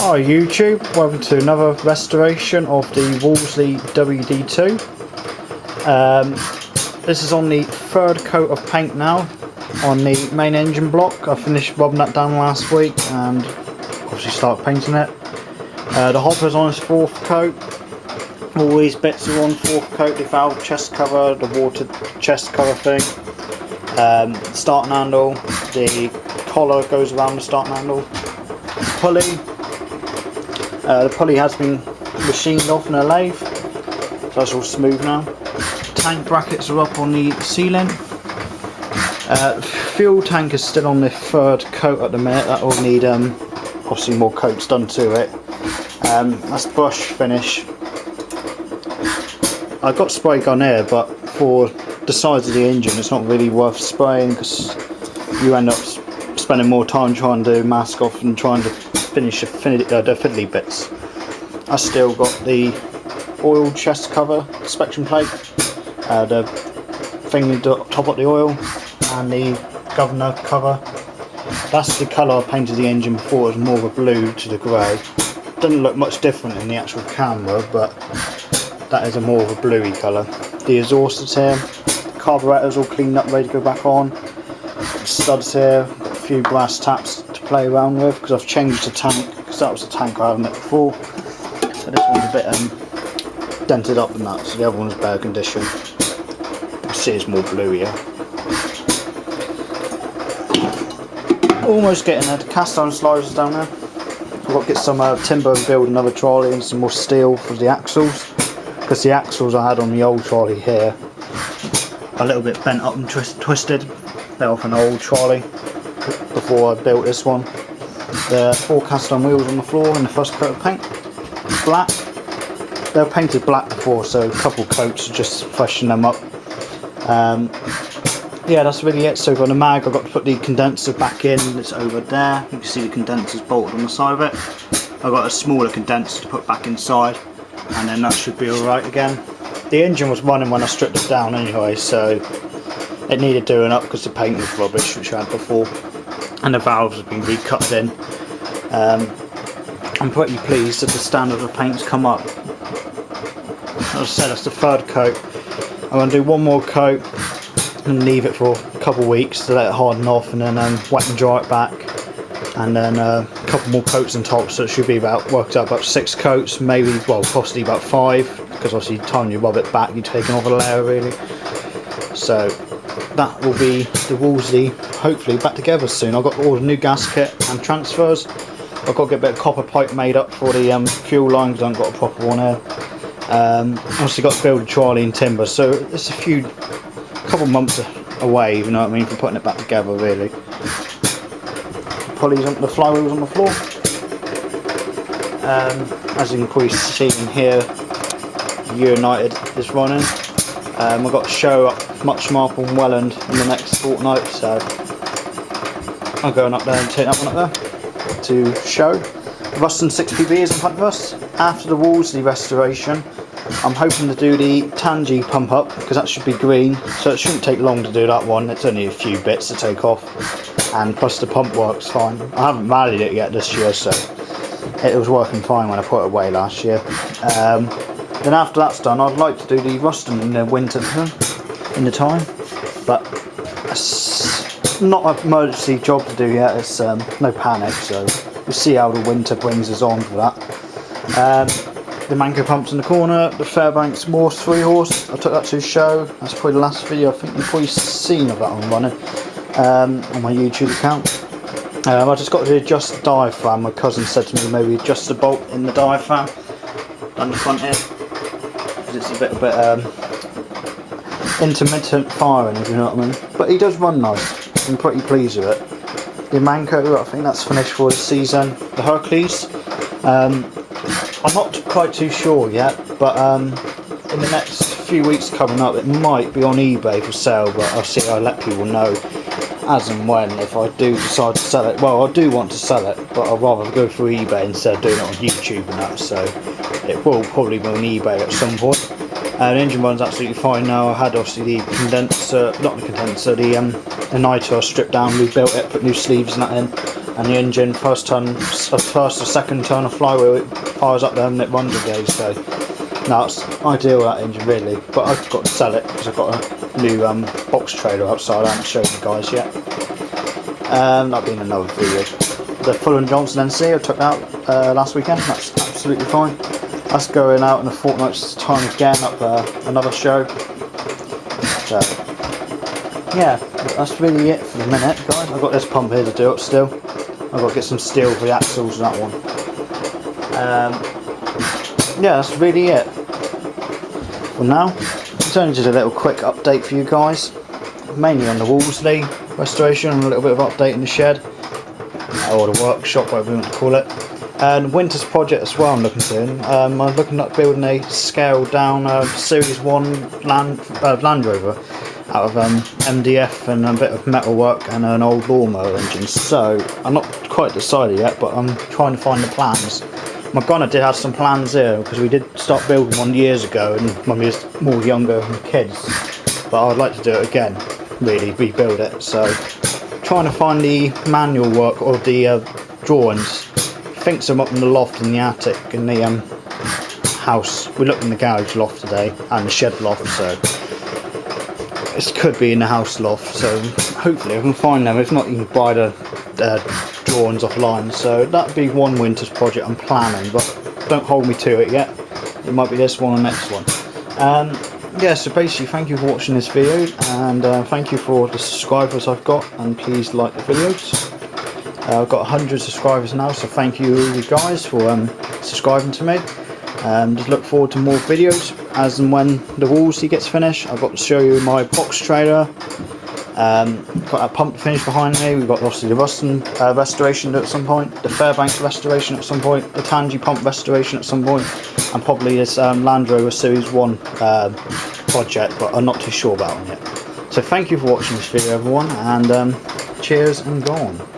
Hi YouTube, welcome to another restoration of the Wolseley WD2. This is on the third coat of paint now on the main engine block. I finished rubbing that down last week and obviously started painting it. The hopper's on its fourth coat. All these bits are on fourth coat, the valve chest cover, the water chest cover thing. Starting handle, the collar goes around the starting handle. Pulley. The pulley has been machined off in a lathe, so that's all smooth now. Tank brackets are up on the ceiling. Fuel tank is still on the third coat at the minute. That will need obviously more coats done to it. That's brush finish. I got spray gun here, but for the size of the engine it's not really worth spraying because you end up spending more time trying to mask off and trying to finish the fiddly bits. I still got the oil chest cover, inspection plate, the thing at the top of the oil, and the governor cover. That's the colour I painted the engine before. It was more of a blue to the grey. Doesn't look much different in the actual camera, but that is a more of a bluey colour. The exhaust is here, the carburettor's all cleaned up, ready to go back on. The studs here, got a few brass taps to play around with because I've changed the tank, because that was the tank I had on it before. So this one's a bit dented up and that, so the other one's better condition. You see it's more blue here. Almost getting there. The cast iron sliders down there. I've got to get some timber and build another trolley and some more steel for the axles, because the axles I had on the old trolley here are a little bit bent up and twisted. They're off an old trolley before I built this one. The 4 cast iron wheels on the floor in the first coat of paint, black. They were painted black before, so a couple coats to just freshen them up. Yeah, that's really it. So on the mag I've got to put the condenser back in. It's over there. You can see the condenser's bolted on the side of it. I've got a smaller condenser to put back inside, and then that should be alright again. The engine was running when I stripped it down anyway, so it needed doing up because the paint was rubbish, which I had before, and the valves have been recut in. I'm pretty pleased that the standard of paint's come up. As I said, that's the third coat. I'm going to do one more coat and leave it for a couple of weeks to let it harden off, and then wet and dry it back, and then a couple more coats on top, so it should be worked out about 6 coats, maybe, well, possibly about 5, because obviously the time you rub it back you're taking off a layer really. So that will be the Wolseley hopefully back together soon. I've got all the new gasket and transfers. I've got to get a bit of copper pipe made up for the fuel line because I haven't got a proper one here. Obviously got to build a trolley and timber, so it's a couple months away, you know what I mean, from putting it back together really. Pulleys on the flywheels on the floor. As you can probably see in here, United is running. I've got a show up Muchmarple and Welland in the next fortnight, so I'm going up there and take that one up there to show. Ruston 6PB is in front of us. After the Wolseley restoration, I'm hoping to do the Tangy pump up, because that should be green, so it shouldn't take long to do that one. It's only a few bits to take off, and plus the pump works fine. I haven't valued it yet this year, so it was working fine when I put it away last year. Then after that's done, I'd like to do the Ruston in the winter in the time, but it's not an emergency job to do yet. It's no panic, so we'll see how the winter brings us on for that. The Manco pumps in the corner, the Fairbanks Morse 3-horse, I took that to show. That's probably the last video I think you've probably seen of that one running on my YouTube account. I just got to adjust the diaphragm. My cousin said to me maybe adjust the bolt in the diaphragm down the front here, because it's a bit intermittent firing, if you know what I mean. But he does run nice. I'm pretty pleased with it. The Manco, I think that's finished for the season. The Hercules, I'm not quite too sure yet, but in the next few weeks coming up it might be on eBay for sale, but I'll let people know as and when if I do decide to sell it. Well, I do want to sell it, but I'd rather go through eBay instead of doing it on YouTube and that, so it will probably be on eBay at some point. The engine runs absolutely fine now. I had obviously the condenser, not the condenser, the igniter, stripped down, rebuilt it, put new sleeves and that in, and the engine, first or second ton of flywheel, it fires up there and it runs again. So no, it's ideal, that engine really, but I've got to sell it because I've got a new box trailer outside. I haven't shown you guys yet. That'll be in another video. The Fuller & Johnson NC I took out last weekend. That's absolutely fine. That's going out in a fortnight's time again, up another show. So yeah, that's really it for the minute, guys. I've got this pump here to do up still. I've got to get some steel for the axles and that one. Yeah, that's really it for now. It's only just a little quick update for you guys, mainly on the Wolseley restoration and a little bit of update in the shed, or the workshop, whatever you want to call it. And winter's project as well I'm looking to. I'm looking at building a scaled down Series 1 Land Rover out of MDF and a bit of metal work and an old lawnmower engine. So I'm not quite decided yet, but I'm trying to find the plans. My gunner did have some plans here because we did start building one years ago and when we was more younger than kids, but I'd like to do it again, really rebuild it. So trying to find the manual work or the drawings. I think some up in the loft in the attic in the house. We looked in the garage loft today and the shed loft, so it could be in the house loft. So hopefully I can find them. If not, you can buy the drawings offline. So that'd be one winter's project I'm planning, but don't hold me to it yet. It might be this one or next one. Yeah, so basically thank you for watching this video, and thank you for the subscribers I've got, and please like the videos. I've got 100 subscribers now, so thank you guys for subscribing to me. Just look forward to more videos as and when the Wolseley gets finished. I've got to show you my box trailer. Got a pump finish behind me. We've got obviously the Ruston restoration at some point, the Fairbanks restoration at some point, the Tangy pump restoration at some point, and probably this Land Rover Series 1 project, but I'm not too sure about it yet. So thank you for watching this video, everyone, and cheers and go on.